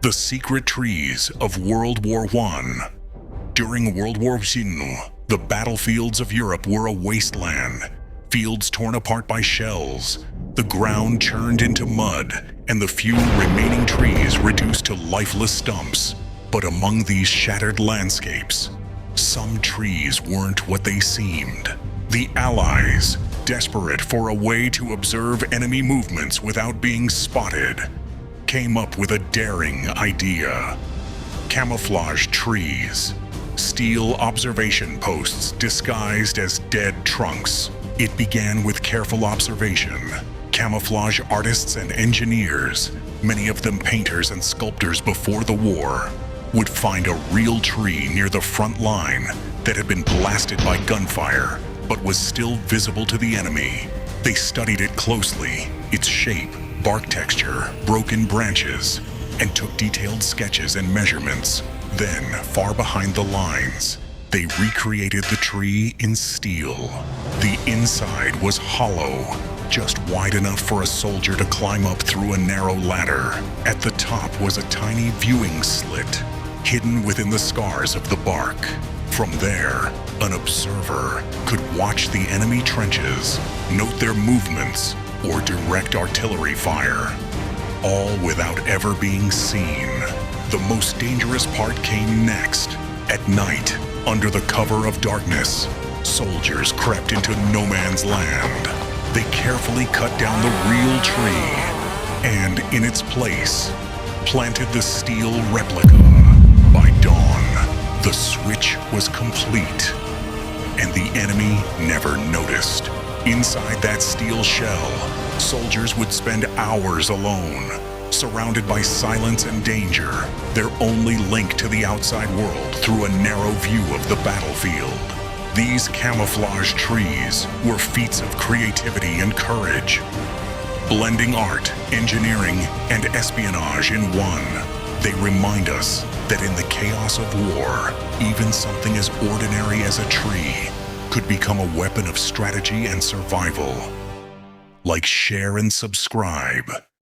The secret trees of World War I. During World War I, the battlefields of Europe were a wasteland, fields torn apart by shells, the ground churned into mud, and the few remaining trees reduced to lifeless stumps. But among these shattered landscapes, some trees weren't what they seemed. The Allies, desperate for a way to observe enemy movements without being spotted, came up with a daring idea. Camouflage trees, steel observation posts disguised as dead trunks. It began with careful observation. Camouflage artists and engineers, many of them painters and sculptors before the war, would find a real tree near the front line that had been blasted by gunfire, but was still visible to the enemy. They studied it closely, its shape, bark texture, broken branches, and took detailed sketches and measurements. Then, far behind the lines, they recreated the tree in steel. The inside was hollow, just wide enough for a soldier to climb up through a narrow ladder. At the top was a tiny viewing slit, hidden within the scars of the bark. From there, an observer could watch the enemy trenches, note their movements, or direct artillery fire, all without ever being seen. The most dangerous part came next. At night, under the cover of darkness, soldiers crept into no man's land. They carefully cut down the real tree, and in its place, planted the steel replica. By dawn, the switch was complete, and the enemy never noticed. Inside that steel shell, soldiers would spend hours alone, surrounded by silence and danger, their only link to the outside world through a narrow view of the battlefield. These camouflage trees were feats of creativity and courage, blending art, engineering, and espionage in one. They remind us that in the chaos of war, even something as ordinary as a tree could become a weapon of strategy and survival. Like, share, and subscribe.